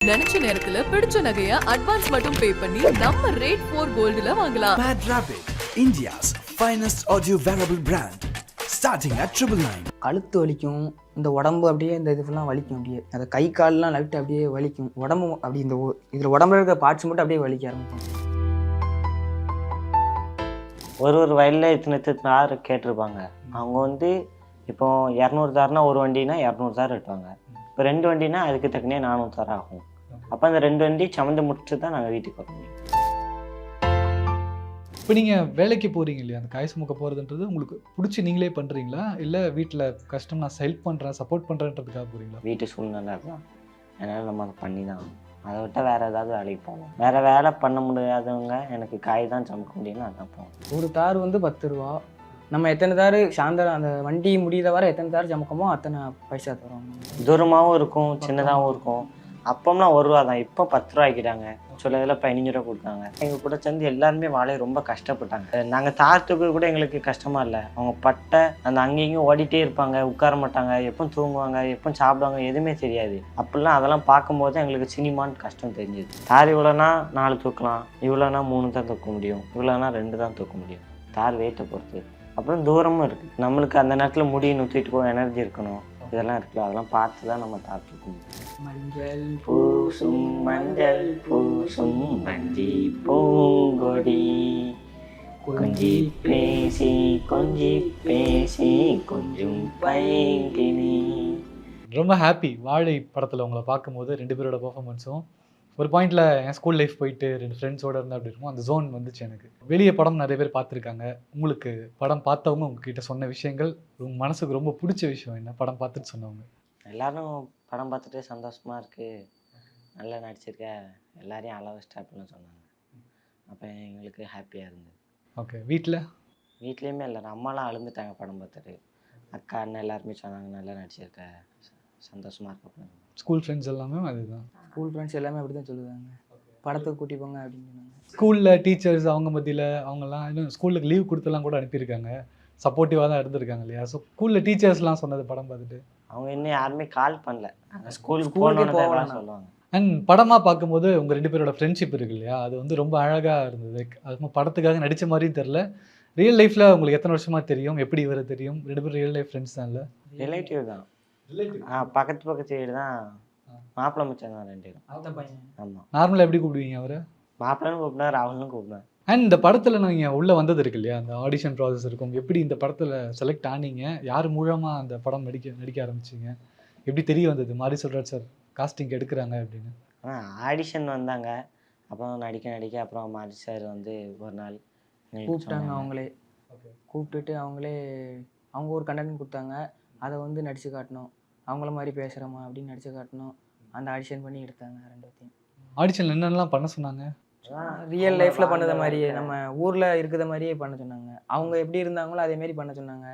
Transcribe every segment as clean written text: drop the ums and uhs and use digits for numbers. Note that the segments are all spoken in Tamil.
நினைச்ச நேரத்துல பிடிச்ச நகைய அட்வான்ஸ் மட்டும் பே பண்ணி நம்ம ரேட் 4 கோல்டுல வாங்கலாம். Mad Rapid, India's finest audio wearable brand, starting at 999. கழுத்து வலிக்கும், இந்த உடம்பு அப்படியே இந்த இது ஃபுல்லாக வலிக்கும், அப்படியே அந்த கை கால்லாம் லைட்டு அப்படியே வலிக்கும், உடம்பு அப்படி இந்த இதில் உடம்புல இருக்க பார்ட்ஸ் மட்டும் அப்படியே வலிக்க ஆரம்பிக்கும். ஒரு வயலில் இத்தனை தார் கேட்டிருப்பாங்க. அவங்க வந்து இப்போ 200 தார்னா ஒரு வண்டினா 200 தார் எடுப்பாங்க. இப்போ 2 வண்டினா அதுக்கு தக்கனே 400 தார் ஆகும். அப்போ அந்த 2 வண்டி சமந்து முடிச்சு தான் நாங்கள் வீட்டுக்கு வர முடியும். இப்போ நீங்கள் வேலைக்கு போகிறீங்க இல்லையா, அந்த காய் சுமக்க போகிறதுன்றது உங்களுக்கு பிடிச்சி நீங்களே பண்ணுறீங்களா, இல்லை வீட்டில் கஷ்டம் நான் ஹெல்ப் பண்ணுறேன் சப்போர்ட் பண்ணுறேன்றதுக்காக போகிறீங்களா? வீட்டு சூழ்நிலை தான், அதனால் நம்ம அதை பண்ணி தான் ஆகணும். அதை விட்டால் வேறு ஏதாவது வேலைக்கு போகணும். வேறு வேலை பண்ண முடியாதவங்க எனக்கு காய் தான் சமைக்க முடியும்னு அதான் போகணும். ஒரு தார் வந்து 10 ரூபா. நம்ம எத்தனை தார் சாயந்தரம் அந்த வண்டி முடிகிற வர எத்தனை தார் சமைக்கமோ அத்தனை பைசா தருவோம். தூரமாகவும் இருக்கும், சின்னதாகவும் இருக்கும். அப்போம்லாம் 1 ரூபா தான், இப்போ 10 ரூபா ஆக்கிட்டாங்க. சில இதில் 15 ரூபா கொடுத்தாங்க. எங்கள் கூட சேர்ந்து எல்லாருமே வாழையை ரொம்ப கஷ்டப்பட்டாங்க. நாங்கள் தாரத்துக்கு கூட எங்களுக்கு கஷ்டமாக இல்லை. அவங்க பட்டை அந்த அங்கேயும் ஓடிட்டே இருப்பாங்க, உட்கார மாட்டாங்க, எப்போ தூங்குவாங்க, எப்போ சாப்பிடுவாங்க, எதுவுமே தெரியாது. அப்படிலாம் அதெல்லாம் பார்க்கும்போது எங்களுக்கு சினிமான்னு கஷ்டம் தெரிஞ்சுது. தார் இவ்வளோனா 4 தூக்கலாம், இவ்வளோனா 3 தான் தூக்க முடியும், இவ்வளோனா 2 தான் தூக்க முடியும். தார் வெயிட்டை பொறுத்து. அப்புறம் தூரமும் இருக்குது. நம்மளுக்கு அந்த நேரத்தில் முடி நுற்றிட்டு போக எனர்ஜி இருக்கணும், இதெல்லாம் இருக்குல்ல, அதெல்லாம் பார்த்து தான் நம்ம தாத்துக்கணும். மஞ்சள் பூசும் மஞ்சள் பூசும் மஞ்சி பூங்கொடி, கொஞ்சி பேசி கொஞ்சம் பைங்கினி. ரொம்ப ஹாப்பி வாழை படத்தில் உங்களை பார்க்கும்போது 2 பேரோட பர்ஃபார்மன்ஸும். ஒரு பாயிண்டில் என் ஸ்கூல் லைஃப் போயிட்டு 2 ஃப்ரெண்ட்ஸோடு இருந்தால் அப்படி இருக்கும், அந்த ஜோன் வந்துச்சு எனக்கு. வெளியே படம் நிறைய பேர் பார்த்துருக்காங்க. உங்களுக்கு படம் பார்த்தவங்க உங்ககிட்ட சொன்ன விஷயங்கள், உங்கள் மனசுக்கு ரொம்ப பிடிச்ச விஷயம் என்ன படம் பார்த்துட்டு சொன்னவங்க? எல்லாரும் படம் பார்த்துட்டு சந்தோஷமாக இருக்குது, நல்லா நடிச்சிருக்க, எல்லாரையும் அளவு ஸ்டாப்னு சொன்னாங்க. அப்போ எங்களுக்கு ஹாப்பியாக இருந்தது. ஓகே. வீட்லேயுமே எல்லாரும் அம்மாலாம் அழுந்துட்டாங்க படம் பார்த்துட்டு. அக்கா அண்ணன் எல்லாருமே சொன்னாங்க நல்லா நடிச்சிருக்க, சந்தோஷமாக இருக்க. ஸ்கூல் ஃப்ரெண்ட்ஸ் எல்லாமே அதுதான். ஸ்கூல் ஃப்ரெண்ட்ஸ் எல்லாமே அப்படி தான் சொல்லுவாங்க, படத்துக்கு கூட்டி போங்க அப்படின்னு சொன்னாங்க. ஸ்கூலில் டீச்சர்ஸ் அவங்க மத்தியில் அவங்கெல்லாம் இன்னும் ஸ்கூலுக்கு லீவ் கொடுத்தெல்லாம் கூட அனுப்பியிருக்காங்க, சப்போர்ட்டிவாக தான் இருந்திருக்காங்க இல்லையா? ஸோ ஸ்கூலில் டீச்சர்ஸ்லாம் சொன்னது படம் பார்த்துட்டு அவங்க இன்னும் யாருமே கால் பண்ணல, ஸ்கூலுக்கு போகணுன்னு சொல்லுவாங்க. அண்ட் படமாக பார்க்கும்போது உங்கள் 2 பேரோட ஃப்ரெண்ட்ஷிப் இருக்கு இல்லையா, அது வந்து ரொம்ப அழகாக இருந்தது. அது படத்துக்காக நடித்த மாதிரியும் தெரில. ரியல் லைஃப்பில் உங்களுக்கு எத்தனை வருஷமாக தெரியும், எப்படி இவரை தெரியும்? 2 பேரும் ரியல் லைஃப் ஃப்ரெண்ட்ஸ் தான் இல்லை? ரிலேட்டிவ் தான். பக்கத்து வீடு தான். மாப்பிள்ளை மச்சான் தான் 2 பேரும். ஆமாம். நார்மலாக எப்படி கூப்பிடுவீங்க அவரை? மாப்பிள்ளைன்னு கூப்பிடுவேன், ராகுல்னு கூப்பிடுவேன். அண்ட் இந்த படத்தில் நீங்கள் உள்ளே வந்தது இருக்கு இல்லையா, அந்த ஆடிஷன் ப்ராசஸ் இருக்கும், எப்படி இந்த படத்தில் செலக்ட் ஆனீங்க, யார் மூலமாக அந்த படம் நடிக்க ஆரம்பிச்சிங்க, எப்படி தெரிய வந்தது மாரி செல்வராஜ் சார் காஸ்டிங் எடுக்கிறாங்க அப்படின்னு? ஆடிஷன் வந்தாங்க, அப்புறம் நடிக்க அப்புறம் மாரி சார் வந்து ஒரு நாள் கூப்பிட்டாங்க. அவங்களே கூப்பிட்டுட்டு அவங்க ஒரு கண்டென்ட் கொடுத்தாங்க, அதை வந்து நடித்து காட்டணும், அவங்கள மாதிரி பேசுகிறோமா அப்படின்னு நடித்து காட்டணும். அந்த ஆடிஷன் பண்ணி எடுத்தாங்க 2த்தையும். ஆடிஷனில் என்னென்னலாம் பண்ண சொன்னாங்க? ரியல் லைஃப்பில் பண்ணத மாதிரியே, நம்ம ஊரில் இருக்கிற மாதிரியே பண்ண சொன்னாங்க. அவங்க எப்படி இருந்தாங்களோ அதேமாரி பண்ண சொன்னாங்க.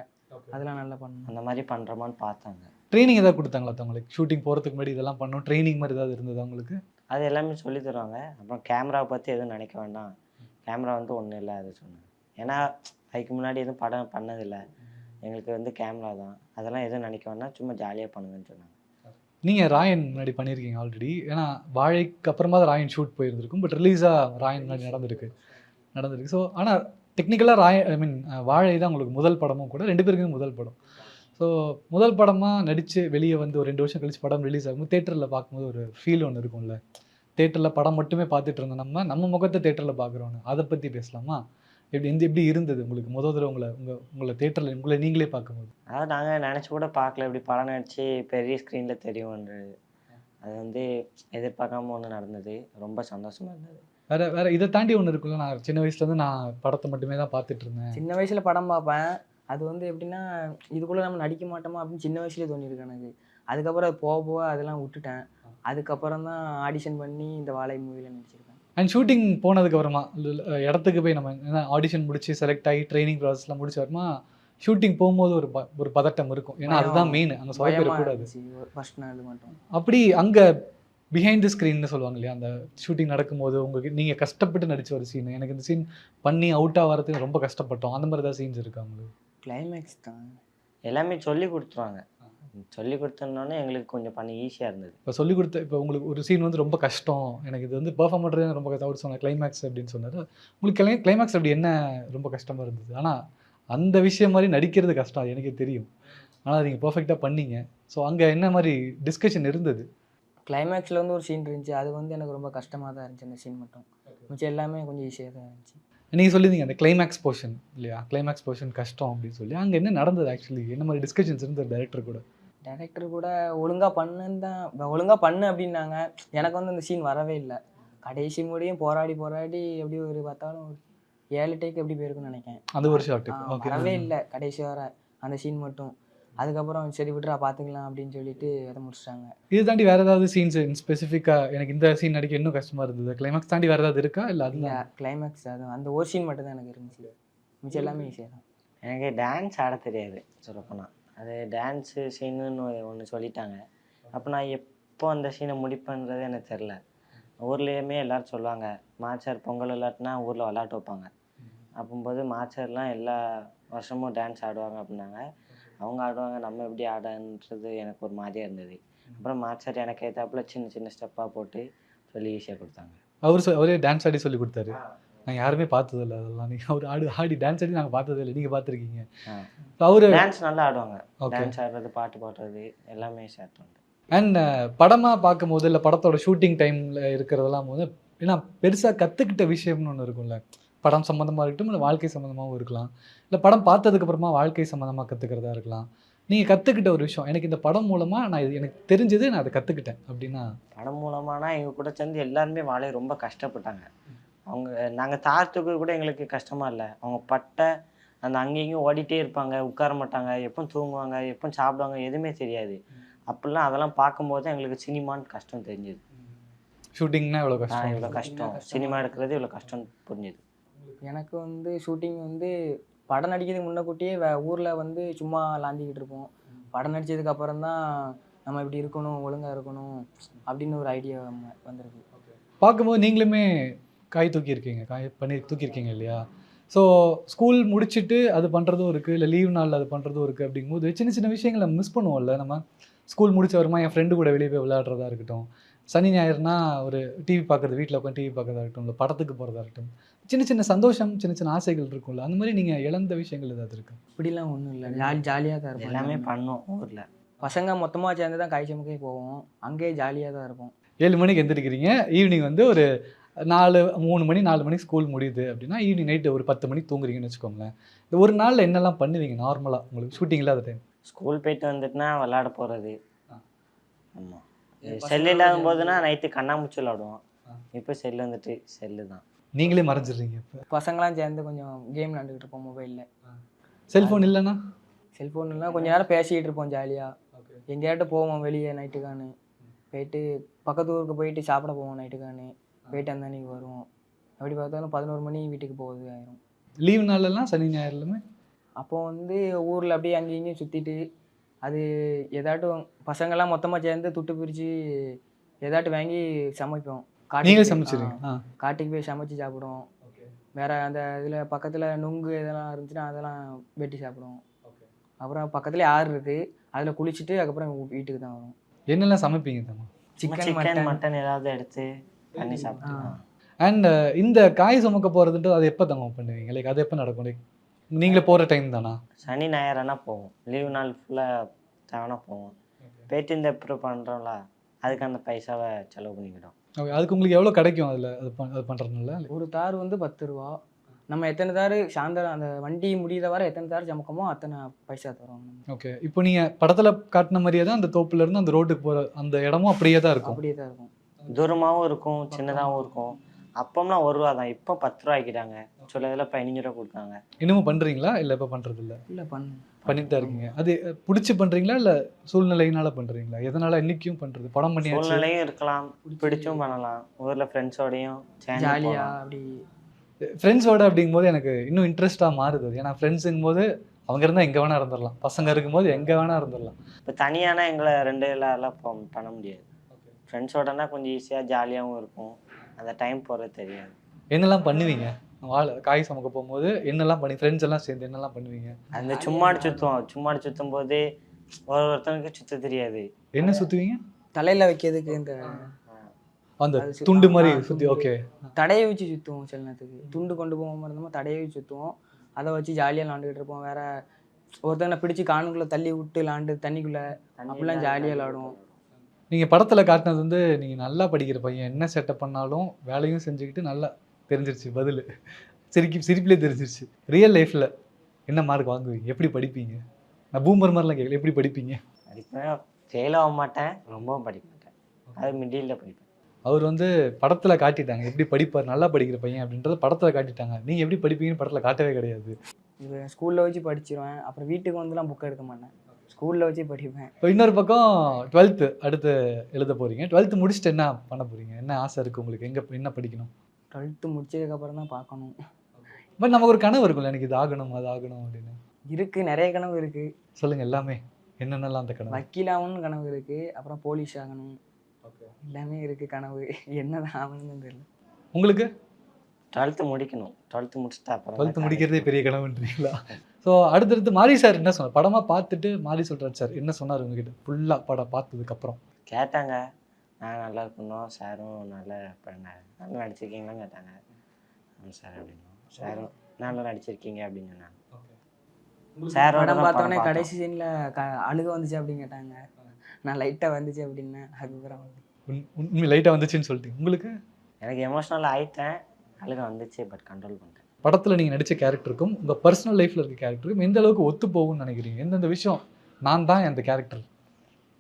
அதெல்லாம் நல்லா பண்ணணும். அந்த மாதிரி பண்ணுறோமான்னு பார்த்தாங்க. ட்ரைனிங் ஏதாவது கொடுத்தாங்களா அவங்களுக்கு? ஷூட்டிங் போகிறதுக்கு முன்னாடி இதெல்லாம் பண்ணணும் ட்ரைனிங் மாதிரி ஏதாவது இருந்தது அவங்களுக்கு? அது எல்லாமே சொல்லி தருவாங்க. அப்புறம் கேமராவை பற்றி எதுவும் நினைக்க வேண்டாம், கேமரா வந்து ஒன்றும் இல்லை அது சொன்னாங்க. ஏன்னா அதுக்கு முன்னாடி எதுவும் படம் பண்ணதில்லை, எங்களுக்கு வந்து கேமரா தான், அதெல்லாம் எதுவும் நினைக்க வேண்டாம், சும்மா ஜாலியாக பண்ணுங்கன்னு சொன்னாங்க. நீங்கள் ராயன் முன்னாடி பண்ணியிருக்கீங்க ஆல்ரெடி, ஏன்னா வாழைக்கு அப்புறமா தான் ராயன் ஷூட் போயிருந்திருக்கும், பட் ரிலீஸாக ராயன் முன்னாடி நடந்திருக்கு. ஸோ ஆனால் டெக்னிக்கலாக வாழை தான் உங்களுக்கு முதல் படமும் கூட, 2 பேருக்குமே முதல் படம். ஸோ முதல் படமாக நடித்து வெளியே வந்து ஒரு 2 வருஷம் கழிச்சு படம் ரிலீஸ் ஆகும்போது தேட்டரில் பார்க்கும்போது ஒரு ஃபீல் ஒன்று இருக்கும்ல. தேட்டரில் படம் மட்டுமே பார்த்துட்டு இருந்தோம், நம்ம முகத்தை தேட்டரில் பார்க்குறோன்னு, அதை பற்றி பேசலாமா? எப்படி இருந்தது உங்களுக்கு முதல் தடவை உங்களை தேட்டரில் உங்களை நீங்களே பார்க்கும்போது? அதாவது நாங்கள் நினச்சி கூட பார்க்கல, இப்படி படம் நடித்து பெரிய ஸ்க்ரீனில் தெரியும்ன்றது. அது வந்து எதிர்பார்க்காம ஒன்று நடந்தது, ரொம்ப சந்தோஷமாக இருந்தது. வேறு இதை தாண்டி ஒன்று இருக்குல்ல, நான் சின்ன வயசுலேருந்து நான் படத்தை மட்டுமே தான் பார்த்துட்டு இருந்தேன். சின்ன வயசில் படம் பார்ப்பேன், அது வந்து எப்படின்னா இதுக்குள்ளே நம்ம நடிக்க மாட்டோமா அப்படின்னு சின்ன வயசுலேயே தோணியிருக்கு எனக்கு. அதுக்கப்புறம் அது போக அதெல்லாம் விட்டுட்டேன். அதுக்கப்புறம் தான் ஆடிஷன் பண்ணி இந்த வாழை மூவியில் நடிச்சிருக்கேன். அண்ட் ஷூட்டிங் போனதுக்கப்புறமா இடத்துக்கு போய் நம்ம என்ன ஆடிஷன் முடிச்சு செலக்ட் ஆகி ட்ரைனிங் ப்ராசஸ்லாம் முடிச்ச வரமா ஷூட்டிங் போகும்போது ஒரு பதட்டம் இருக்கும், ஏன்னா அதுதான் மெயின், அங்கே சொயப்பேறக்கூடாது ஃபர்ஸ்ட் நாள் மட்டும். அப்படி அங்கே பிஹைண்ட் தி ஸ்க்ரீன்னு சொல்லுவாங்க இல்லையா, அந்த ஷூட்டிங் நடக்கும்போது உங்களுக்கு நீங்கள் கஷ்டப்பட்டு நடிச்ச ஒரு சீன், எனக்கு இந்த சீன் பண்ணி அவுட்டாக வரதுக்கு ரொம்ப கஷ்டப்பட்டோம், அந்த மாதிரி தான் சீன்ஸ் இருக்கு அவங்களுக்கு? கிளைமேக்ஸ் தான் எல்லாமே சொல்லி கொடுத்துருவாங்க. சொல்லி கொடுத்தோன்னே எங்களுக்கு கொஞ்சம் பண்ண ஈஸியாக இருந்தது. இப்போ சொல்லிக் கொடுத்த இப்போ உங்களுக்கு ஒரு சீன் வந்து ரொம்ப கஷ்டம், எனக்கு இது வந்து பெர்ஃபார்ம் பண்ணுறது ரொம்ப கஷ்டம், அவர் சொன்ன கிளைமேக்ஸ் அப்படின்னு சொன்னார். உங்களுக்கு கிளைமேக்ஸ் அப்படி என்ன ரொம்ப கஷ்டமாக இருந்தது? ஆனால் அந்த விஷயம் மாதிரி நடிக்கிறது கஷ்டம், அது எனக்கே தெரியும். ஆனால் நீங்கள் பர்ஃபெக்டாக பண்ணீங்க. ஸோ அங்கே என்ன மாதிரி டிஸ்கஷன் இருந்தது? கிளைமேக்ஸில் வந்து ஒரு சீன் இருந்துச்சு, அது வந்து எனக்கு ரொம்ப கஷ்டமாக தான் இருந்துச்சு. அந்த சீன் மட்டும் மிச்சம் எல்லாமே கொஞ்சம் ஈஸியாக தான் இருந்துச்சு. நீங்கள் சொல்லியிருந்தீங்க அந்த கிளைமேக்ஸ் போர்ஷன் இல்லையா, கிளைமேக்ஸ் போர்ஷன் கஷ்டம் அப்படின்னு சொல்லி. அங்கே என்ன நடந்தது ஆக்சுவலி? என்ன மாதிரி டிஸ்கஷன்ஸ் இருந்தது டைரக்டர் கூட? டைரக்டர் கூட ஒழுங்காக பண்ணுன்னு தான், ஒழுங்காக பண்ணு அப்படின்னாங்க. எனக்கு வந்து அந்த சீன் வரவே இல்லை. கடைசி முடியும் போராடி எப்படி ஒரு பார்த்தாலும் ஒரு 7 டேக் எப்படி போயிருக்குன்னு நினைக்கிறேன். அது ஒரு ஷார்ட் ஓகே. வரவே இல்லை கடைசி வர அந்த சீன் மட்டும். அதுக்கப்புறம் சரி விட்டுறா பார்த்துக்கலாம் அப்படின்னு சொல்லிட்டு அதை முடிச்சிட்டாங்க. இது தாண்டி வேறு ஏதாவது சீன்ஸ் ஸ்பெசிஃபிக்காக எனக்கு இந்த சீன் நடிக்க இன்னும் கஷ்டமாக இருந்தது, கிளைமேக்ஸ் தாண்டி வேறு ஏதாவது இருக்கா இல்லை? அது கிளைமேக்ஸ் அது அந்த ஒரு சீன் மட்டும் தான் எனக்கு இருந்துச்சு. மிச்சம் எல்லாமே ஈஸியாக தான். எனக்கு டான்ஸ் ஆட தெரியாது சொல்லப்போனால். அது டான்ஸு சீனுன்னு ஒன்று சொல்லிட்டாங்க. அப்போ நான் எப்போ அந்த சீனை முடிப்பேன்றது எனக்கு தெரில. ஊர்லேயுமே எல்லோரும் சொல்லுவாங்க, மாச்சார் பொங்கல் விளாட்டுனா ஊரில் விளாட்டு வைப்பாங்க. அப்போம்போது மாச்சார்லாம் எல்லா வருஷமும் டான்ஸ் ஆடுவாங்க அப்படின்னாங்க. அவங்க ஆடுவாங்க, நம்ம எப்படி ஆடன்றது எனக்கு ஒரு மாதிரியாக இருந்தது. அப்புறம் மாச்சார் எனக்கு ஏற்றாப்புல சின்ன சின்ன ஸ்டெப்பாக போட்டு சொல்லி ஈஸியாக கொடுத்தாங்க. அவரே டான்ஸ் ஆடி சொல்லி கொடுத்தாரு. நாங்கள் யாருமே பார்த்ததில்ல அதெல்லாம். நீங்கள் அவர் ஆடி டான்ஸ் ஆடி நாங்கள் பார்த்ததில்லை, நீங்கள் பார்த்துருக்கீங்க. அவர் டான்ஸ் நல்லா ஆடுவாங்க. டான்ஸ் ஆடுறது, பாட்டு பாடுறது எல்லாமே ஷேர் பண்ணுறது. அண்ட் படமாக பார்க்கும்போது இல்லை படத்தோட ஷூட்டிங் டைமில் இருக்கிறதெல்லாம் போது ஏன்னா பெருசாக கற்றுக்கிட்ட விஷயம்னு ஒன்று இருக்கும்ல, படம் சம்மந்தமாக இருக்கட்டும் இல்லை வாழ்க்கை சம்மந்தமாகவும் இருக்கலாம், இல்லை படம் பார்த்ததுக்கப்புறமா வாழ்க்கை சம்மந்தமாக கற்றுக்கிறதா இருக்கலாம். நீங்கள் கற்றுக்கிட்ட ஒரு விஷயம், எனக்கு இந்த படம் மூலமாக நான் இது எனக்கு தெரிஞ்சது, நான் அதை கற்றுக்கிட்டேன் அப்படின்னா? படம் மூலமானா எங்கள் கூட சேர்ந்து எல்லாருமே வாழ ரொம்ப கஷ்டப்பட்டாங்க. அவங்க நாங்கள் தாரத்துக்கு கூட எங்களுக்கு கஷ்டமாக இல்லை. அவங்க பட்டை அந்த அங்கேயும் ஓடிட்டே இருப்பாங்க, உட்கார மாட்டாங்க, எப்போ தூங்குவாங்க, எப்போ சாப்பிடுவாங்க, எதுவுமே தெரியாது. அப்படிலாம் அதெல்லாம் பார்க்கும்போது எங்களுக்கு சினிமான்னு கஷ்டம் தெரிஞ்சுது. ஷூட்டிங்னா இவ்வளோ கஷ்டம், இவ்வளோ கஷ்டம், சினிமா எடுக்கிறது இவ்வளோ கஷ்டம் புரிஞ்சுது. எனக்கு வந்து ஷூட்டிங் வந்து படம் நடிக்கிறதுக்கு முன்னக்கூட்டியே ஊரில் வந்து சும்மா லாந்திக்கிட்டு இருப்போம். படம் நடித்ததுக்கு அப்புறம் தான் நம்ம இப்படி இருக்கணும், ஒழுங்காக இருக்கணும் அப்படின்னு ஒரு ஐடியா வந்திருக்கு. பார்க்கும்போது நீங்களுமே காய் தூக்கியிருக்கீங்க இல்லையா? ஸோ ஸ்கூல் முடிச்சுட்டு அது பண்ணுறதும் இருக்குது, இல்லை லீவ் நாளில் அது பண்ணுறதும் இருக்குது. அப்படிங்கும்போது சின்ன சின்ன விஷயங்களை மிஸ் பண்ணுவோம்ல நம்ம. ஸ்கூல் முடிச்ச வருமா என் ஃப்ரெண்டு கூட வெளியே போய் விளையாடுறதா இருக்கட்டும், சனி ஞாயிறுனா ஒரு டிவி பார்க்குறது, வீட்டில் உட்காந்து டிவி பார்க்குறதா இருக்கட்டும், இல்லை படத்துக்கு போகிறதா இருக்கட்டும், சின்ன சின்ன சந்தோஷம், சின்ன சின்ன ஆசைகள் இருக்கும்ல, அந்த மாதிரி நீங்கள் இழந்த விஷயங்கள் ஏதாவது இருக்கா? இப்படிலாம் ஒன்றும் இல்லை, ஜாலியாக தான் இருக்கும். எல்லாமே பண்ணோம் ஊரில். பசங்க மொத்தமாக சேர்ந்து தான் காய் சமைக்கே போவோம், அங்கேயே ஜாலியாக தான் இருக்கும். 7 மணிக்கு எந்திரிக்கிறீங்க, ஈவினிங் வந்து ஒரு 3 மணிக்கு ஸ்கூல் முடியுது அப்படின்னா ஈவினிங் நைட்டு ஒரு 10 மணிக்கு தூங்குறீங்கன்னு வச்சுக்கோங்களேன். இந்த ஒரு நாளில் என்னெல்லாம் பண்ணுவீங்க நார்மலாக உங்களுக்கு ஷூட்டிங் இல்லாத டைம்? ஸ்கூல் போயிட்டு வந்துட்டுனா விளையாட போகிறது. ஆமாம், செல்லு இல்லாத போதுனா நைட்டு கண்ணாமூச்சி விளாடுவோம். இப்போ செல்லு வந்துட்டு செல்லு தான். நீங்களே மறைஞ்சிடுறீங்க. இப்போ பசங்களாம் சேர்ந்து கொஞ்சம் கேம் விளாண்டுக்கிட்டு இருப்போம் மொபைலில். செல்ஃபோன் இல்லைன்னா? செல்ஃபோன் இல்லைனா கொஞ்சம் நேரம் பேசிக்கிட்டு இருப்போம் ஜாலியாக. எங்கேயாட்டும் போவோம் வெளியே நைட்டுக்கானு, போயிட்டு பக்கத்து ஊருக்கு போயிட்டு சாப்பிட போவோம் நைட்டுக்கானு, போயிட்டு அந்த அன்றைக்கி வருவோம். எப்படி பார்த்தாலும் 11 மணி வீட்டுக்கு போகுது ஆயிரும். லீவ் நாளெல்லாம் சனி ஞாயிறுலுமே அப்போ வந்து ஊரில் அப்படியே அங்கேயும் இங்கேயும் சுற்றிட்டு அது ஏதாட்டும் பசங்கள்லாம் மொத்தமாக சேர்ந்து துட்டு பிரித்து ஏதாட்டும் வாங்கி சமைப்போம். நீங்களே சமைச்சிருங்க? காட்டுக்கு போய் சமைச்சு சாப்பிடுவோம். வேறு அந்த இதில் பக்கத்தில் நுங்கு இதெல்லாம் இருந்துச்சுன்னா அதெல்லாம் வெட்டி சாப்பிடுவோம். அப்புறம் பக்கத்துலேயே ஆறு இருக்குது, அதில் குளிச்சுட்டு அதுக்கப்புறம் வீட்டுக்கு தான் வரும். என்னெல்லாம் சமைப்பீங்க தம்மா? சிக்கன் மட்டன் ஏதாவது எடுத்து பண்ணி சாப்பிடுவோம். அண்ட் இந்த காய் சுமக்க போகிறதுன்ட்டு அது எப்போ தம்மா பண்ணுவீங்க? லைக் அது எப்போ நடக்கும்? லைக் நீங்களே போகிற டைம் தானா? சனி ஞாயிறுனா போவோம், லீவ் நாள் ஃபுல்லாக தேவைன்னா போவோம். போயிட்டு இந்த ப்ரூவ் பண்ணுறோம்ல, அதுக்கு அந்த பைசாவை செலவு பண்ணிக்கிட்டோம். ஓகே, அதுக்கு உங்களுக்கு எவ்வளோ கிடைக்கும் அதில் அது பண்ணுறதுனால? ஒரு தார் வந்து 10 ரூபா. நம்ம எத்தனை தார் சாயந்தரம் அந்த வண்டி முடிகிற வர எத்தனை தார் சமைக்கமோ அத்தனை பைசா தருவாங்க. ஓகே, இப்போ நீங்கள் படத்தில் காட்டின மாதிரியே தான் அந்த தோப்புலேருந்து அந்த ரோட்டுக்கு போகிற அந்த இடமும் அப்படியே தான் இருக்கும்? அப்படியே தான் இருக்கும். தூரமாகவும் இருக்கும், சின்னதாகவும் இருக்கும். அப்போம்லாம் 1 ரூபா தான், இப்போ 10 ரூபா ஆக்கிட்டாங்க. சில இதில் 15 ரூபா கொடுத்தாங்க. இன்னமும் பண்ணுறீங்களா இல்லை இப்போ பண்ணுறது இல்லை? இல்லை பண்ணிட்டு தான் இருக்கீங்க. அது பிடிச்சி பண்ணுறீங்களா இல்லை சூழ்நிலையினால பண்ணுறீங்களா? எதனால் இன்றைக்கும் பண்ணுறது? படம் பண்ணி சூழ்நிலையும் இருக்கலாம், பிடிச்சும் பண்ணலாம். ஊரில் ஃப்ரெண்ட்ஸோடையும் ஜாலியாக அப்படி ஃப்ரெண்ட்ஸோட அப்படிங்கும்போது எனக்கு இன்னும் இன்ட்ரெஸ்ட்டாக மாறுது. ஏன்னா ஃப்ரெண்ட்ஸுங்கும் போது அவங்க இருந்தால் எங்கே வேணால் இருந்துடலாம், பசங்க இருக்கும்போது எங்கே வேணால் இருந்துடலாம். இப்போ தனியானா எங்களை 2 எல்லாம் பண்ண முடியாது. ஃப்ரெண்ட்ஸோடனா கொஞ்சம் ஈஸியாக ஜாலியாகவும் இருக்கும், அந்த டைம் போகிறது தெரியாது. என்னெல்லாம் பண்ணுவீங்க காய் சமைக்க போகும்போது? என்னெல்லாம் பண்ணி ஃப்ரெண்ட்ஸ் எல்லாம் சேர்ந்து என்னெல்லாம் பண்ணுவீங்க? அந்த சும்மாடி சுற்றுவோம். சும்மாடி சுற்றும் போது ஒருத்தனுக்கு சுத்த தெரியாது. என்ன சுற்றுவீங்க? தலையில் வைக்கிறதுக்கு இந்த அந்த அது துண்டு மாதிரி சுற்றி. துண்டு. ஓகே. தடையை வச்சு சுற்றுவோம். சில நேரத்துக்கு துண்டு கொண்டு போகாமல் இருந்தோமோ தடையை வச்சு சுற்றுவோம். அதை வச்சு ஜாலியாக விளாண்டுக்கிட்டு இருப்போம். வேற ஒருத்தனை பிடிச்சி காணுக்குள்ளே தள்ளி விட்டு விளாண்டு தண்ணிக்குள்ளே அப்படிலாம் ஜாலியாக விளாடுவோம். நீங்கள் படத்தில் காட்டினது வந்து நீங்கள் நல்லா படிக்கிற பையன், என்ன செட்டப் பண்ணாலும் வேலையும் செஞ்சுக்கிட்டு நல்லா தெரிஞ்சிருச்சு பதில். சிரிப்பிலே தெரிஞ்சிருச்சு. ரியல் லைஃப்பில் என்ன மார்க் வாங்குவீங்க? எப்படி படிப்பீங்க? நான் பூமர் மாதிரிலாம் கேட்கல, எப்படி படிப்பீங்க? படிப்பேன், ஃபெயில் ஆக மாட்டேன், ரொம்பவும் படிக்க மாட்டேன், அது மிடில் படிப்பேன். அவர் வந்து படத்தில் காட்டிட்டாங்க எப்படி படிப்பார், நல்லா படிக்கிற பையன் அப்படின்றத படத்தில் காட்டிட்டாங்க. நீங்கள் எப்படி படிப்பீங்கன்னு படத்தில் காட்டவே கிடையாது. இது ஸ்கூலில் வச்சு படிச்சிருவேன். அப்புறம் வீட்டுக்கு வந்துலாம் புக் எடுக்க மாட்டேன், ஸ்கூலில் வச்சு படிப்பேன். இப்போ இன்னொரு பக்கம் 12th அடுத்து எழுத போகிறீங்க. 12th முடிச்சுட்டு என்ன பண்ண போகிறீங்க? என்ன ஆசை இருக்குது உங்களுக்கு? எங்கே என்ன படிக்கணும்? 12th முடிச்சதுக்கப்புறம் தான் பார்க்கணும். பட் நமக்கு ஒரு கனவு இருக்கும்ல, எனக்கு இது ஆகணும் அது ஆகணும் அப்படின்னு. இருக்குது, நிறைய கனவு இருக்குது. சொல்லுங்கள் எல்லாமே என்னென்னலாம் அந்த கனவு? வக்கீல் ஆகணும்னு கனவு இருக்குது. அப்புறம் போலீஸ் ஆகணும், எல்லாமே இருக்குது கனவு. என்னதான் ஆகணும்னு தெரியல. உங்களுக்கு? 12th முடிக்கணும், 12th முடிச்சுட்டு அப்புறம் 12th முடிக்கிறதே பெரிய கனவுன்றீங்களா? ஸோ அடுத்தடுத்து மாரி சார் என்ன சொன்னார்? படமாக பார்த்துட்டு மாரி சொல்கிறார் சார் என்ன சொன்னார் உங்ககிட்ட ஃபுல்லாக படம் பார்த்ததுக்கப்புறம்? கேட்டாங்க, நான் நல்லா இருக்கணும், சாரும் நல்லா பண்ணார், நல்லா நடிச்சிருக்கீங்களான்னு கேட்டாங்க. சார் அப்படின்னா சாரும் நல்லா நடிச்சிருக்கீங்க அப்படின்னு சொன்னாங்க. சாரோட படம் தான் பார்த்தோன்னே பார்த்தோம். கடைசி சீனில் அழுக வந்துச்சு அப்படின்னு கேட்டாங்க. நான் லைட்டாக வந்துச்சு அப்படின்னேன். அதுக்கப்புறம் உண்மை லைட்டாக வந்துச்சுன்னு சொல்லிட்டீங்க. உங்களுக்கு? எனக்கு எமோஷ்னல் ஆயிட்டேன், அழுக வந்துச்சு, பட் கண்ட்ரோல் பண்ணிட்டேன். படத்தில் நீங்கள் நடித்த கேரக்டருக்கும் உங்கள் பர்சனல் லைஃப்பில் இருக்க கேரக்டருக்கும் எந்த அளவுக்கு ஒத்து போகும்னு நினைக்கிறீங்க? எந்தெந்த விஷயம் நான் தான் அந்த கேரக்டர்,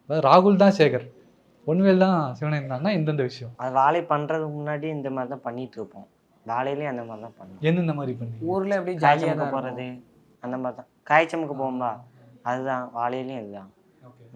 அதாவது ராகுல் தான் சேகர், ஒன்வேல் தான் சிவனேன் தான்னா எந்தெந்த விஷயம்? அது வாழை பண்ணுறதுக்கு முன்னாடி இந்த மாதிரி தான் பண்ணிட்டு இருப்போம், வாழையிலையும் அந்த மாதிரி தான் பண்ணுவோம். எந்தெந்த மாதிரி பண்ணி? ஊரில் எப்படி ஜாலியாக காய்ச்சமுக்கு தான் போகிறது அந்த மாதிரி தான், காய்ச்சமுக்கு போகும்பா அதுதான், வாழையிலையும் இதுதான்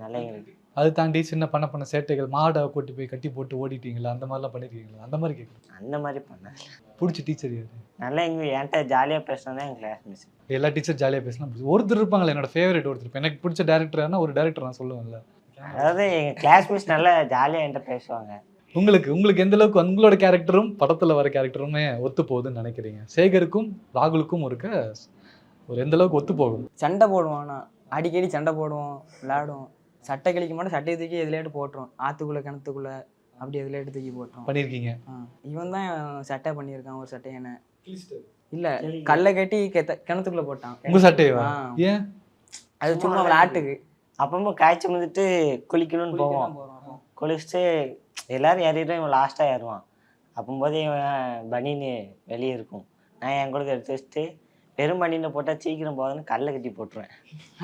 நல்லா எங்களுக்கு. அதை தாண்டி சின்ன பண்ண சேட்டைகள், மாடை கூட்டி போய் கட்டி போட்டு ஓடிட்டீங்களா, அந்த மாதிரிலாம் பண்ணியிருக்கீங்களா? அந்த மாதிரி கேட்குறேன். அந்த மாதிரி பண்ணேன். பிடிச்ச டீச்சர் யாரு? நல்லா என்கிட்ட ஜாலியாக பேசினதான் எங்கள் கிளாஸ் மிஸ். எல்லா டீச்சர் ஜாலியாக பேசலாம். ஒருத்தர் இருப்பாங்களே என்னோட ஃபேவரட் ஒருத்தர், எனக்கு பிடிச்ச டேரக்டர்னா ஒரு டேரக்டர் நான் சொல்லுவேன்ல. அதாவது எங்கள் கிளாஸ் மிஸ் நல்லா ஜாலியாக என்கிட்ட பேசுவாங்க. உங்களுக்கு எந்த அளவுக்கு உங்களோட கேரக்டரும் படத்தில் வர கேரக்டருமே ஒத்து போகுதுன்னு நினைக்கிறீங்க? சேகருக்கும் ராகுலுக்கும் ஒரு எந்த அளவுக்கு ஒத்து போகும்? சண்டை போடுவோம். நான் அடிக்கடி சண்டை போடுவோம், விளையாடுவோம். சட்டை கழிக்க மாட்டோம், சட்டையை தூக்கி எதுலையாட்டு போட்டுரும், ஆற்றுக்குள்ளே கிணத்துக்குள்ளே அப்படி எதுலையாட்டு தூக்கி போட்டுரும். பண்ணியிருக்கீங்க? இவன் தான் சட்டை பண்ணியிருக்கான் ஒரு சட்டை. என்ன இல்லை, கல்லை கட்டி கிணத்துக்குள்ளே போட்டான். உங்கள் சட்டையவா? ஏன்? அது சும்மா விளையாட்டுக்கு. அப்பவும் காய்ச்சல் வந்துட்டு குளிக்கணும்னு போவோம், குளிச்சுட்டு எல்லாரும் ஏறிடுவோம், இவன் லாஸ்ட்டாக ஏறுவான். அப்போம்போது இவன் பனின்னு வெளியே இருக்கும், நான் என் கூட எடுத்து வச்சுட்டு வெறும் பனியில் போட்டால் சீக்கிரம் போகுதுன்னு கல்லை கட்டி போட்டுருவேன்.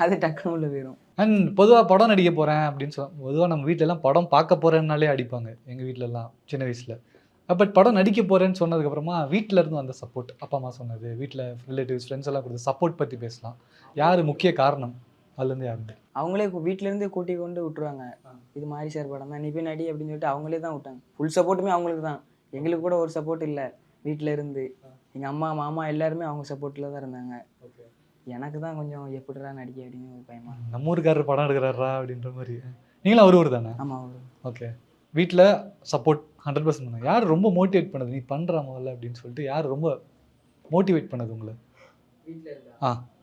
அது டக்குனு உள்ள போயிடும். அண்ட் பொதுவாக படம் நடிக்க போகிறேன் அப்படின்னு பொதுவாக நம்ம வீட்டிலலாம் படம் பார்க்க போகிறேன்னாலே அடிப்பாங்க எங்கள் வீட்டிலலாம் சின்ன வயசில். பட் படம் நடிக்க போகிறேன்னு சொன்னதுக்கப்புறமா வீட்டில் இருந்து வந்த சப்போர்ட், அப்பா அம்மா சொன்னது, வீட்டில் ரிலேட்டிவ்ஸ் ஃப்ரெண்ட்ஸ் எல்லாம் கொடுத்த சப்போர்ட் பற்றி பேசலாம். யார் முக்கிய காரணம்? அதுலேருந்து யாருங்க? அவங்களே வீட்டிலேருந்து கூட்டி கொண்டு விட்டுருவாங்க. இது மாதிரி சார் படம் தான், நீ போய் நடி அப்படின்னு சொல்லிட்டு அவங்களே தான் விட்டாங்க. ஃபுல் சப்போர்ட்டுமே அவங்களுக்கு தான். எங்களுக்கு கூட ஒரு சப்போர்ட் இல்லை. வீட்டில் இருந்து எங்கள் அம்மா மாமா எல்லாருமே அவங்க சப்போர்ட்டில் தான் இருந்தாங்க. எனக்கு தான் கொஞ்சம் எப்படிடா நடிக்க அப்படின்னு ஒரு பயமா. நம்ம ஊருக்காரர் படம் எடுக்கிறாரா அப்படின்ற மாதிரி. நீங்களும் அவர் ஊர் தானே? ஆமாம், அவர். ஓகே. வீட்டில் சப்போர்ட் 100% பண்ணாங்க. யார் ரொம்ப மோட்டிவேட் பண்ணது, நீ பண்ணுற முதல்ல அப்படின்னு சொல்லிட்டு யார் ரொம்ப மோட்டிவேட் பண்ணது உங்களை?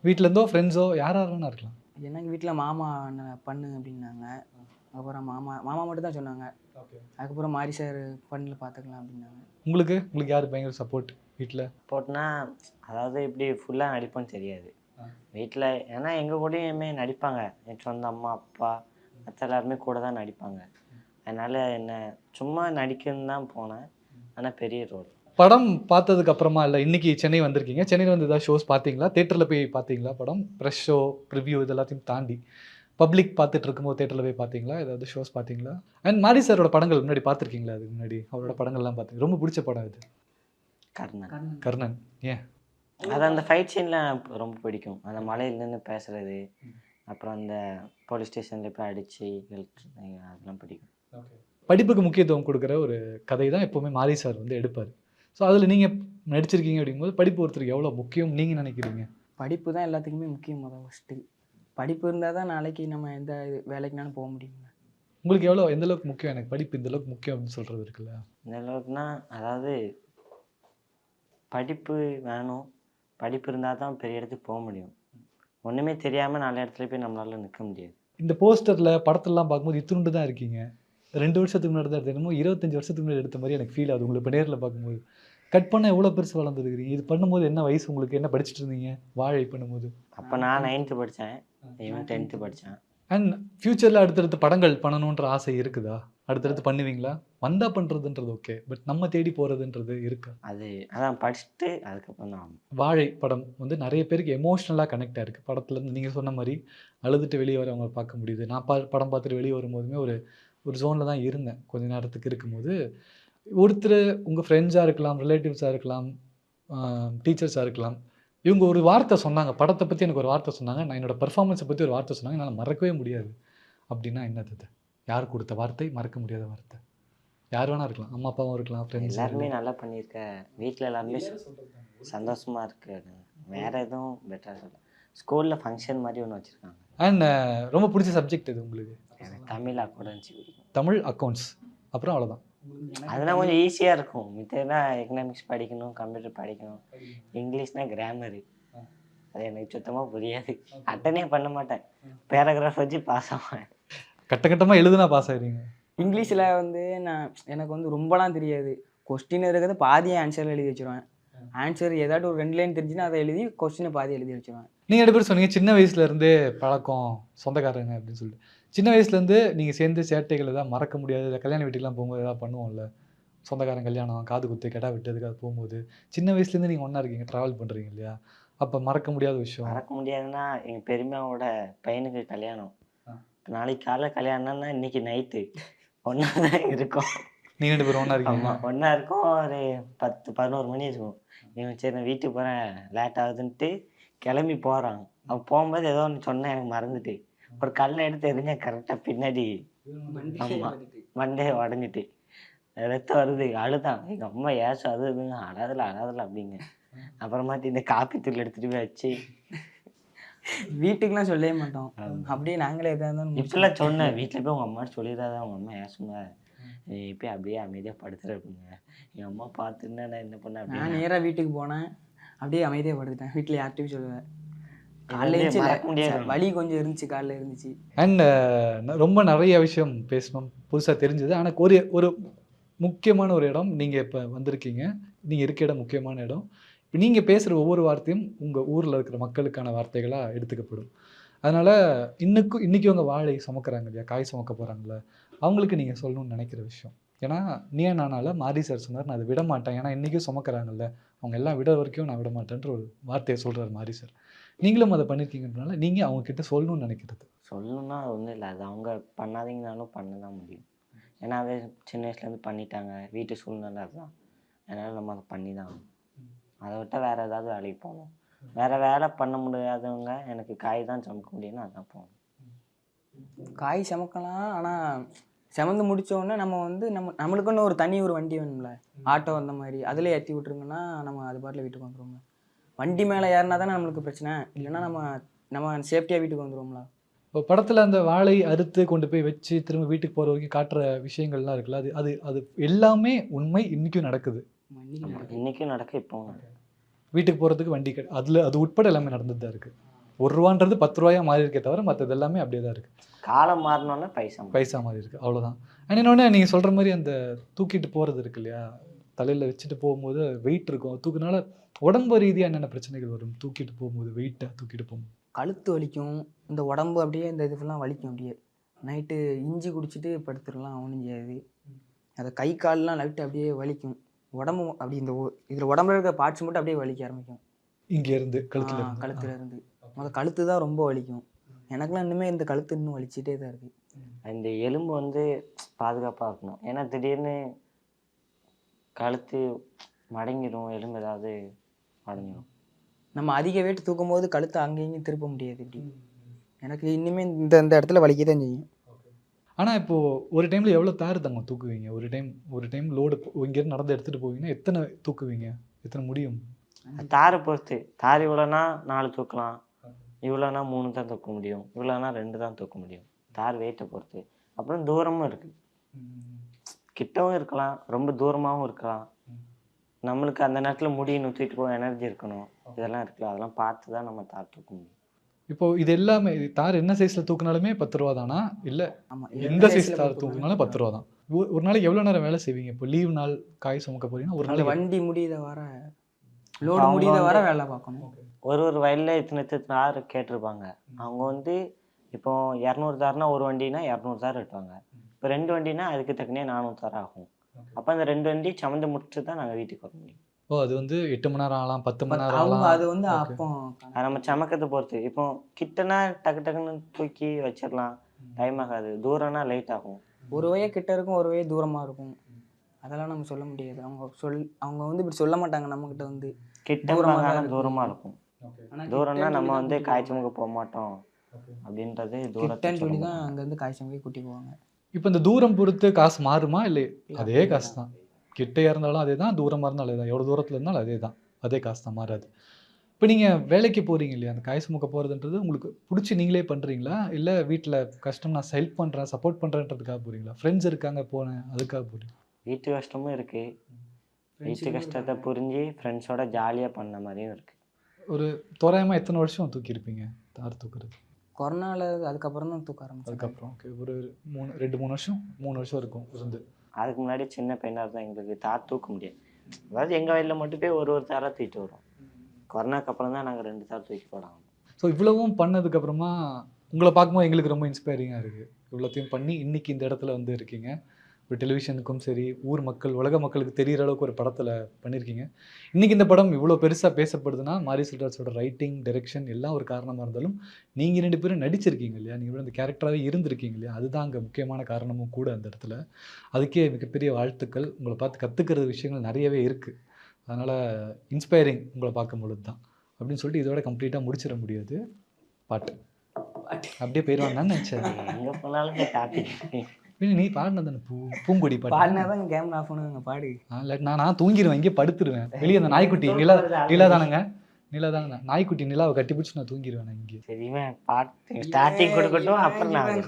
வீட்டிலேருந்தோ ஃப்ரெண்ட்ஸோ யாராருன்னா இருக்கலாம். எனக்கு வீட்டில் மாமா பண்ணு அப்படின்னாங்க. அப்புறம் மாமா மட்டும் தான் சொன்னாங்க. அதுக்கப்புறம் மாரி சார் பண்ணில் பார்த்துக்கலாம் அப்படின்னாங்க. உங்களுக்கு யார் பயங்கர சப்போர்ட் வீட்டில்? போட்டுனா அதாவது இப்படி ஃபுல்லாக நடிப்போன்னு தெரியாது வீட்டில், ஏன்னா எங்கள் கூடயுமே நடிப்பாங்க. என் சொந்த அம்மா அப்பா மற்ற எல்லாருமே கூட தான் நடிப்பாங்க. அதனால் என்ன சும்மா நடிக்கணுன்னு தான் போனேன், ஆனால் பெரிய ரோல். படம் பார்த்ததுக்கு அப்புறமா இல்லை, இன்னைக்கு சென்னை வந்திருக்கீங்க, சென்னையில் வந்து ஏதாவது ஷோஸ் பார்த்தீங்களா? தேட்டரில் போய் பார்த்தீங்களா படம்? ப்ரெஷ் ஷோ, ப்ரிவ்யூ இது எல்லாத்தையும் தாண்டி பப்ளிக் பார்த்துட்டு இருக்கும்போது தேட்டரில் போய் பார்த்தீங்களா? ஏதாவது ஷோஸ் பார்த்தீங்களா? அண்ட் மாரி சாரோட படங்கள் முன்னாடி பார்த்துருக்கீங்களா? அதுக்கு முன்னாடி அவரோட படங்கள்லாம் பார்த்தீங்க? ரொம்ப பிடிச்ச படம் இது கர்ணன். ஏன்? அது அந்த ஃபைட் சீன்லாம் ரொம்ப பிடிக்கும். அந்த மலையில் நின்று பேசுகிறது, அப்புறம் அந்த போலீஸ் ஸ்டேஷனில் போய் அடித்து அதெல்லாம் பிடிக்கும். படிப்புக்கு முக்கியத்துவம் கொடுக்குற ஒரு கதை தான் எப்போவுமே மாரி சார் வந்து எடுப்பார். ஸோ அதில் நீங்கள் நடிச்சிருக்கீங்க அப்படிங்கும்போது படிப்பு ஒருத்தருக்கு எவ்வளோ முக்கியம் நீங்கள் நினைக்கிறீங்க? படிப்பு தான் எல்லாத்துக்குமே முக்கியம். ஃபஸ்ட்டு படிப்பு இருந்தால் தான் நாளைக்கு நம்ம எந்த வேலைக்குனாலும் போக முடியுங்க. உங்களுக்கு எந்த அளவுக்கு முக்கியம்? எனக்கு படிப்பு இந்த அளவுக்கு முக்கியம் அப்படின்னு சொல்கிறது இருக்குல்ல. இந்த அளவுக்குனா அதாவது படிப்பு வேணும், படிப்பு இருந்தால் தான் பெரிய இடத்துக்கு போக முடியும். ஒன்றுமே தெரியாமல் 4 இடத்துல போய் நம்மளால நிற்க முடியாது. இந்த போஸ்டரில் படத்துலலாம் பார்க்கும்போது இத்தினுண்டு தான் இருக்கீங்க. 2 வருஷத்துக்கு முன்னாடி தான் எடுத்தேன். என்னமோ 25 வருஷத்துக்கு முன்னாடி எடுத்த மாதிரி எனக்கு ஃபீல் ஆகுது உங்களை இப்போ நேரில் பார்க்கும்போது. கட் பண்ண எவ்வளோ பெருசு வளர்ந்துருக்கிறீங்க. இது பண்ணும்போது என்ன வயசு உங்களுக்கு? என்ன படிச்சுட்டு இருந்தீங்க வாழை பண்ணும்போது? அப்போ நான் 9th படித்தேன், இவன் 10th படித்தான். அண்ட் ஃப்யூச்சரில் அடுத்தடுத்து படங்கள் பண்ணணுன்ற ஆசை இருக்குதா? அடுத்தடுத்து பண்ணுவீங்களா? வந்தா பண்ணுறதுன்றது ஓகே, பட் நம்ம தேடி போகிறதுன்றது இருக்கா? அதான் படிச்சுட்டு அதுக்கப்புறம் தான். வாழை படம் வந்து நிறைய பேருக்கு எமோஷ்னலாக கனெக்ட் ஆயிருக்கு. படத்துலேருந்து நீங்கள் சொன்ன மாதிரி அழுதுட்டு வெளியே வர அவங்க பார்க்க முடியுது. நான் படம் பார்த்துட்டு வெளியே வரும்போதுமே ஒரு ஜோனில் தான் இருந்தேன் கொஞ்ச நேரத்துக்கு. இருக்கும்போது ஒருத்தர் உங்கள் ஃப்ரெண்ட்ஸாக இருக்கலாம், ரிலேட்டிவ்ஸாக இருக்கலாம், டீச்சர்ஸாக இருக்கலாம், இவங்க ஒரு வார்த்தை சொன்னாங்க, படத்தை பற்றி எனக்கு ஒரு வார்த்தை சொன்னாங்க, நான் என்னோடய பெர்ஃபார்மன்ஸை பற்றி ஒரு வார்த்தை சொன்னாங்க, என்னால் மறக்கவே முடியாது. அப்படின்னா என்னது? யார் கொடுத்த வார்த்தை? மறக்க முடியாத வார்த்தை. யார் வேணா இருக்கலாம், அம்மா அப்பாவும் இருக்கலாம், ஃப்ரெண்ட்ஸ். எல்லாருமே நல்லா பண்ணியிருக்க, வீட்டில் எல்லாருமே சந்தோஷமாக இருக்கு. வேறு எதுவும் பெட்டராக சொல்ல. ஸ்கூலில் ஃபங்க்ஷன் மாதிரி ஒன்று வச்சுருக்காங்க. அண்ட் ரொம்ப பிடிச்ச சப்ஜெக்ட் இது உங்களுக்கு? எனக்கு தமிழ் அக்கௌண்டன்சி பிடிக்கும். தமிழ் அக்கௌண்ட்ஸ், அப்புறம் அவ்வளோதான். அதெல்லாம் கொஞ்சம் ஈஸியாக இருக்கும். மித்தனா எக்கனாமிக்ஸ் படிக்கணும், கம்ப்யூட்டர் படிக்கணும், இங்கிலீஷ்னால் கிராமரு. அது எனக்கு சுத்தமாக புரியாது. அட்டனே பண்ண மாட்டேன், பேராகிராஃப் வச்சு பாஸ் ஆவேன். கட்டமாக எழுதுனா பாஸ் ஆகிடுங்க. இங்கிலீஷில் வந்து எனக்கு வந்து ரொம்பலாம் தெரியாது. கொஸ்டின் இருக்கிறது பாதியை ஆன்சர் எழுதி வச்சுருவேன். ஆன்சர் ஏதாட்டும் ஒரு 2 லைன் தெரிஞ்சுன்னா அதை எழுதி கொஸ்டினை பாதி எழுதி வச்சுருவேன். நீங்கள் 2 பேரும் சொன்னீங்க சின்ன வயசுலேருந்தே பழக்கம், சொந்தக்காரங்க அப்படின்னு சொல்லிட்டு. சின்ன வயசுலேருந்து நீங்கள் சேர்ந்து சேட்டைகள் எதாவது மறக்க முடியாது? இல்லை கல்யாண வீட்டுக்கெலாம் போகும்போது எதாவது பண்ணுவோம்ல, சொந்தக்காரன் கல்யாணம், காது குத்து, கெடா விட்டு அதுக்காக போகும்போது சின்ன வயசுலேருந்து நீங்கள் ஒன்றா இருக்கீங்க, ட்ராவல் பண்ணுறீங்க இல்லையா? அப்போ மறக்க முடியாத விஷயம்? மறக்க முடியாதுன்னா எங்கள் பெரியம்மாவோட பையனுக்கு கல்யாணம். நாளைக்கு காலைல கல்யாணம்னா இன்னைக்கு நைட்டு ஒன்றா தான் இருக்கும். நீங்கள் 2 பேரும் ஒன்றா இருக்கீங்க? ஆமாம், ஒன்றா இருக்கும். ஒரு 10-11 மணி இருக்கும். இவன் சரி நான் வீட்டுக்கு போகிறேன், லேட் ஆகுதுன்ட்டு கிளம்பி போகிறான். அவன் போகும்போது ஏதோ ஒன்று சொன்னேன், எனக்கு மறந்துட்டு ஒரு கல்லை எடுத்து எறிஞ்சேன் கரெக்டாக பின்னாடி. ஆமாம், மண்டே உடஞ்சிட்டு ரத்தம் வருது. அழுதான். எங்கள் அம்மா ஏசும், அது இதுங்க அழாதல அப்படிங்க. அப்புறமாட்டி இந்த காப்பி தூள் எடுத்துகிட்டு போய் வச்சு வீட்டுக்கெலாம் சொல்லவே மாட்டோம். அப்படியே நாங்களே எதாக இருந்தாலும் இப்படிலாம் சொன்னேன். வீட்டில் போய் உங்கள் அம்மாட்ட சொல்லிடாத, அவங்க அம்மா ஏசுங்க, இப்போ அப்படியே அமைதியாக படுத்துருப்பீங்க. எங்கள் அம்மா பார்த்துன்னா நான் என்ன பண்ணேன், நான் நேராக வீட்டுக்கு போனேன், அப்படியே அமைதியாக படுத்துட்டேன். வீட்டில் யார்கிட்டையும் சொல்லுவேன். காலைல வலி கொஞ்சம் இருந்துச்சு, காலைல இருந்துச்சு. அண்ட் ரொம்ப நிறைய விஷயம் பேசணும், புதுசாக தெரிஞ்சது. ஆனால் ஒரு முக்கியமான ஒரு இடம் நீங்கள் இப்போ வந்திருக்கீங்க, நீங்கள் இருக்க இடம் முக்கியமான இடம். இப்போ நீங்கள் பேசுகிற ஒவ்வொரு வார்த்தையும் உங்கள் ஊரில் இருக்கிற மக்களுக்கான வார்த்தைகளாக எடுத்துக்கப்படும். அதனால் இன்றைக்கி அவங்க வாழை சுமக்கிறாங்க இல்லையா, காய் சுமக்க போகிறாங்களே, அவங்களுக்கு நீங்கள் சொல்லணும்னு நினைக்கிற விஷயம். ஏன்னா நானால மாரி சார் சொன்னார், நான் அதை விட மாட்டேன், ஏன்னா இன்றைக்கும் சுமக்கிறாங்கல்ல, அவங்க எல்லாம் விட வரைக்கும் நான் விட மாட்டேன்ற ஒரு வார்த்தையை சொல்கிறார் மாரி சார். நீங்களும் அதை பண்ணியிருக்கீங்கன்றனால நீங்கள் அவங்கக்கிட்ட சொல்லணும்னு நினைக்கிறது? சொல்லணும்னா அது ஒன்றும் இல்லை, அது அவங்க பண்ணாதீங்கனாலும் பண்ண தான் முடியும். ஏன்னா அது சின்ன வயசுலேருந்து பண்ணிட்டாங்க, வீட்டு சூழ்நிலை அதுதான். அதனால் நம்ம அதை பண்ணி தான் ஆகணும். அதை விட்டால் வேறு ஏதாவது வேலைக்கு போகணும். வேறு வேலை பண்ண முடியாதவங்க எனக்கு காய் தான் சமைக்க முடியும்னு அதான் போகணும். காய் சமைக்கலாம், ஆனால் செமந்து முடித்தோடனே நம்ம வந்து நம்மளுக்குன்னு ஒரு தனி ஒரு வண்டி வேணும்ல, ஆட்டோ அந்த மாதிரி, அதில் ஏற்றி விட்ருங்கன்னா நம்ம அது பாட்டில் வீட்டுக்கு வந்துடுவோம்ல. வண்டி மேலே ஏறினா தானே நம்மளுக்கு பிரச்சனை, இல்லைன்னா நம்ம சேஃப்டியாக வீட்டுக்கு வந்துடுவோம்ல. இப்போ படத்தில் அந்த வாழை அறுத்து கொண்டு போய் வச்சு திரும்ப வீட்டுக்கு போகிற வரைக்கும் காட்டுற விஷயங்கள்லாம் இருக்குல்ல, அது எல்லாமே உண்மை, இன்றைக்கும் நடக்குது. இன்றைக்கும் நடக்க. இப்போ வீட்டுக்கு போகிறதுக்கு வண்டி அது உட்பட எல்லாமே நடந்துட்டு தான் இருக்குது. ₹1 10 மாறி இருக்கே தவிர மற்றது எல்லாமே அப்படியே தான் இருக்குது. காலம் மாறினோன்னா பைசா மாறி இருக்குது, அவ்வளோதான். அண்ட் இன்னொன்று நீங்கள் சொல்கிற மாதிரி அந்த தூக்கிட்டு போகிறது இருக்கு இல்லையா, தலையில் வச்சுட்டு போகும்போது வெயிட் இருக்கும், தூக்குனால உடம்பு ரீதியாக என்னென்ன பிரச்சனைகள் வரும் தூக்கிட்டு போகும்போது, வெயிட்டை தூக்கிட்டு போகும்போது? கழுத்து வலிக்கும், இந்த உடம்பு அப்படியே இந்த இது ஃபுல்லாக வலிக்கும். அப்படியே நைட்டு இஞ்சி குடிச்சிட்டு படுத்துடலாம், ஒன்றும் செய்யாது. அதை கை கால்லாம் லைட்டு அப்படியே வலிக்கும். உடம்பு அப்படி இதில் உடம்புல இருக்க பார்ட்ஸ் மட்டும் அப்படியே வலிக்க ஆரம்பிக்கும். இங்கேருந்து கழுத்துலேருந்து கழுத்து தான் ரொம்ப வலிக்கும். எனக்குலாம் இன்னுமே இந்த கழுத்து இன்னும் வலிச்சிட்டே தான் இருக்குது. இந்த எலும்பு வந்து பாதுகாப்பாக இருக்கணும். ஏன்னா திடீர்னு கழுத்து மடங்கிடும், எலும்பு ஏதாவது மடங்கிடும். நம்ம அதிக வெயிட் தூக்கும் போது கழுத்தை அங்கேயும் திருப்ப முடியாது. இப்படி எனக்கு இன்னுமே இந்த இடத்துல வலிக்க தான் செய்யும். ஆனால் இப்போது ஒரு டைமில் எவ்வளோ தார் தங்க தூக்குவீங்க? ஒரு டைம் லோடு இங்கேருந்து நடந்து எடுத்துகிட்டு போவீங்கன்னா எத்தனை தூக்குவீங்க? எத்தனை முடியும்? தாரை பொறுத்து. தார் இவ்வளோனா 4 தூக்கலாம், இவ்வளோனா 3 தான் தூக்க முடியும், இவ்வளோனா 2 தான் தூக்க முடியும். தார் வெயிட்டை பொறுத்து. அப்புறம் தூரமும் இருக்குது, கிட்டவும் இருக்கலாம், ரொம்ப தூரமாகவும் இருக்கலாம். நம்மளுக்கு அந்த நேரத்தில் முடி நுற்றிட்டு போக எனர்ஜி இருக்கணும், இதெல்லாம் இருக்குல்ல, அதெல்லாம் பார்த்து தான் நம்ம தார் தூக்க முடியும். இப்போ இது எல்லாமே தார் என்ன சைஸில் தூக்குனாலுமே 10 ரூபா தானா இல்லை ஆமாம் எந்த சைஸ் தார் தூக்குனாலும் 10 ரூபா தான். ஒரு நாளைக்கு எவ்வளோ நேரம் வேலை செய்வீங்க? இப்போ லீவ் நாள் காய் சுமக்க போறீங்கன்னா ஒரு அந்த நாளைக்கு வண்டி முடியுத வர லோடு முடியுத வர வேலை பார்க்கணும். ஒரு வயலில் இத்தனை தார் கேட்டிருப்பாங்க. அவங்க வந்து இப்போ 200 தார்னா ஒரு வண்டினா 200 தார் வெட்டுவாங்க. இப்போ 2 வண்டினா அதுக்கு தக்கனே 400 தார் ஆகும். அப்போ அந்த 2 வண்டி சமந்து முடிச்சுட்டு தான் நாங்கள் வீட்டுக்கு வர முடியும். ஓ அது வந்து 8 மணி நேரம் ஆகலாம், 10 மணி நேரம் அவங்க ஆகலாம். அது வந்து அப்போ அது நம்ம சமக்கத்தை பொறுத்து. இப்போ கிட்டனா டக்கு டக்குன்னு தூக்கி வச்சிடலாம், டைம் ஆகாது. தூரம்னா லேட் ஆகும். ஒரு வய கிட்ட இருக்கும், ஒரு வய தூரமாக இருக்கும். அதெல்லாம் நம்ம சொல்ல முடியாது. அவங்க வந்து இப்படி சொல்ல மாட்டாங்க நம்மக்கிட்ட வந்து கிட்ட தூரமாக இருக்கும். தூரம்னா நம்ம வந்து காய் சுமக்க போக மாட்டோம் அப்படின்றது கிட்டன்னு சொல்லி தூரத்தை தான் அங்கேருந்து காய் சமைக்க கூட்டி போவாங்க. இப்போ இந்த தூரம் பொறுத்து காசு மாறுமா இல்லை அதே காசு தான்? கிட்டையாக இருந்தாலும் அதே தான், தூரமாக இருந்தாலும் அதே தான், எவ்வளோ தூரத்தில் இருந்தாலும் அதே தான், அதே காசு தான், மாறாது. இப்போ நீங்கள் வேலைக்கு போகிறீங்க இல்லையா, அந்த காய் சுமக்க போகிறதுன்றது உங்களுக்கு பிடிச்சி நீங்களே பண்ணுறீங்களா இல்லை வீட்டில் கஷ்டம் நான் ஹெல்ப் பண்ணுறேன் சப்போர்ட் பண்ணுறேன்றதுக்காக போகிறீங்களா? ஃப்ரெண்ட்ஸ் இருக்காங்க போனேன் அதுக்காக போகிறீங்க? வீட்டு கஷ்டமும் இருக்குது, வீட்டு கஷ்டத்தை புரிஞ்சு ஃப்ரெண்ட்ஸோட ஜாலியாக பண்ண மாதிரியும் இருக்குது. ஒரு தோராயமாக எத்தனை வருஷம் தூக்கியிருப்பீங்க தார் தூக்குறது? கொரோனாவில் அதுக்கப்புறம் தான் தூக்க ஆரம்பிச்சேன். அதுக்கப்புறம் ஓகே ஒரு 3 வருஷம் 3 வருஷம் இருக்கும் இருந்து. அதுக்கு முன்னாடி சின்ன பையனாக இருந்தால் எங்களுக்கு தார் தூக்க முடியாது. அதாவது எங்கள் வயலில் மட்டும் போய் ஒரு தாராக தூக்கிட்டு வரும். கொரோனாக்கு அப்புறம் தான் நாங்கள் 2 தார் தூக்கி போடாங்க. ஸோ இவ்வளவும் பண்ணதுக்கப்புறமா உங்களை பார்க்கும்போது எங்களுக்கு ரொம்ப இன்ஸ்பைரிங்காக இருக்குது. இவ்வளோத்தையும் பண்ணி இன்றைக்கி இந்த இடத்துல வந்து இருக்கீங்க. ஒரு டெலிவிஷனுக்கும் சரி ஊர் மக்கள் உலக மக்களுக்கு தெரிகிற அளவுக்கு ஒரு படத்தில் பண்ணியிருக்கீங்க. இன்றைக்கி இந்த படம் இவ்வளோ பெருசாக பேசப்படுதுன்னா மாரி செல்வராஜோட ரைட்டிங் டைரக்ஷன் எல்லாம் ஒரு காரணமாக இருந்தாலும் நீங்கள் 2 பேரும் நடிச்சிருக்கீங்க இல்லையா, நீங்கள் அந்த கேரக்டராகவே இருந்திருக்கீங்க இல்லையா, அதுதான் அங்கே முக்கியமான காரணமும் கூட அந்த இடத்துல. அதுக்கே மிகப்பெரிய வாழ்த்துக்கள். உங்களை பார்த்து கற்றுக்கிறது விஷயங்கள் நிறையவே இருக்குது. அதனால் இன்ஸ்பைரிங் உங்களை பார்க்கும் பொழுது தான் அப்படின்னு சொல்லிட்டு இதோட கம்ப்ளீட்டாக முடிச்சிட முடியாது. பாட்டு அப்படியே போயிடுவான்னு நினச்சேன். எங்கே போனாலும் டாபிக் நீ பாடினது பூங்கொடி பாட்டு பாடினாதான் கேமரா ஆஃப் பண்ணுவாங்க பாடு. இல்லை நான் தூங்கிடுவேன், இங்கே படுத்துருவேன். வெளியே அந்த நாய்க்குட்டி நிலா தானேங்க, நிலா தானே நாய்க்குட்டி நிலாவை கட்டி பிடிச்சி நான் தூங்கிடுவேன். நான் இங்கே சரிவா பாட்டு ஸ்டார்டிங் கொடுக்கட்டும், அப்புறம் நான்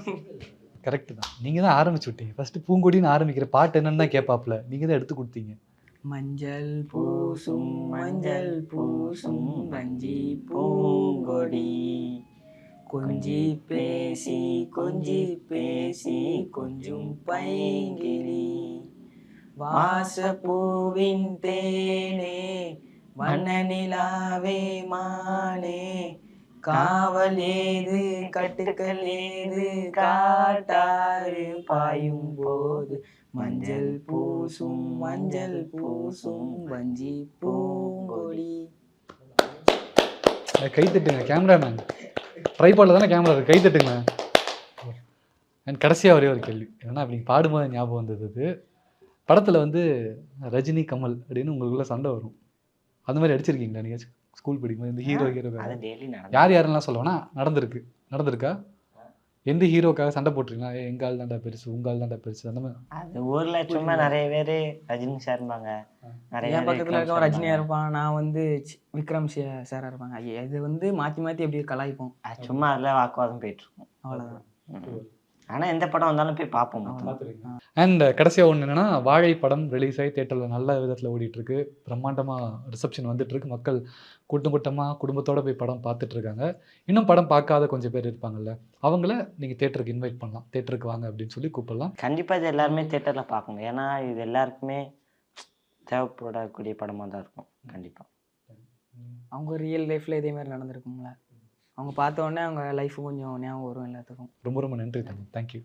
கரெக்டு தான். நீங்கள் தான் ஆரம்பிச்சு விட்டீங்க. ஃபஸ்ட்டு பூங்கொடின்னு ஆரம்பிக்கிற பாட்டு என்னன்னு தான் கேட்பாப்புல, நீங்கள் தான் எடுத்து கொடுத்தீங்க. மஞ்சள் பூசும் மஞ்சள் பூசும் வஞ்சி பூங்கொடி கொஞ்சி பேசி கொஞ்சும் பைங்கிளி வாசப்பூவின் தேனே வண்ண நிலாவே மானே காவல் ஏது கட்டுக்கள் ஏது காட்டாறு பாயும் போது மஞ்சள் பூசும் வஞ்சி பூங்கொடி. கை தட்டுங்க கேமராமேன். ட்ரைபாடில் தானே கேமரா இருக்குது, கை தட்டுங்க. அண்ட் கடைசியாக ஒரே ஒரு கேள்வி ஏன்னா அப்படி பாடும்போது ஞாபகம் வந்தது. அது படத்தில் வந்து ரஜினி கமல் அப்படின்னு உங்களுக்குள்ள சண்டை வரும். அந்த மாதிரி அடிச்சிருக்கீங்களா நீங்கள் ஸ்கூல் படிக்கும்போது? இந்த ஹீரோ யார் யாரெல்லாம் சொல்லுவேன்னா நடந்திருக்கா? எந்த ஹீரோக்காக சண்டை போட்டிருக்கீங்களா? எங்க ஆள் தாண்டா பெருசு, உங்க ஆள் தாண்டா பெருசு, அந்த மாதிரி? அது ஊர்ல சும்மா நிறைய பேர் ரஜினி சார் இருப்பாங்க, நிறைய பக்கத்துல இருக்க ரஜினியா இருப்பான், நான் வந்து விக்ரம் சாரா இருப்பாங்க. இது வந்து மாத்தி எப்படி கலாய்ப்போம். சும்மா அதில் வாக்குவாதம் போயிட்டு இருக்கும், அவ்வளோதான். ஆனால் எந்த படம் வந்தாலும் போய் பார்ப்போம். அண்ட் கடைசியாக ஒன்று என்னென்னா, வாழை படம் ரிலீஸ் ஆகி தேட்டரில் நல்ல விதத்தில் ஓடிட்டுருக்கு. பிரம்மாண்டமாக ரிசப்ஷன் வந்துட்டுருக்கு. மக்கள் கூட்டமாக குடும்பத்தோடு போய் படம் பார்த்துட்ருக்காங்க. இன்னும் படம் பார்க்காத கொஞ்சம் பேர் இருப்பாங்கல்ல, அவங்கள நீங்கள் தேட்டருக்கு இன்வைட் பண்ணலாம். தேட்டருக்கு வாங்க அப்படின்னு சொல்லி கூப்பிடலாம். கண்டிப்பாக இது எல்லாருமே தேட்டரில் பார்க்கணும். ஏன்னா இது எல்லாருக்குமே தேவைப்படக்கூடிய படமாக தான் இருக்கும். கண்டிப்பாக அவங்க ரியல் லைஃப்பில் இதே மாதிரி நடந்திருக்குங்களா, அவங்க பார்த்த உடனே அவங்க லைஃப் கொஞ்சம் ஞாபகம் வரும் எல்லாத்துக்கும். ரொம்ப நன்றி தம்பி. தேங்க்யூ.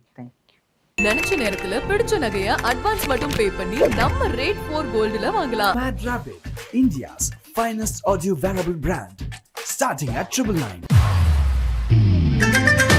நினைச்ச நேரத்துல பிடிச்ச நகைய அட்வான்ஸ் மட்டும் பே பண்ணி நம்ம ரேட் 4 கோல்டுல வாங்கலாம். Mad Rabbit, India's finest audio wearable brand, starting at 999.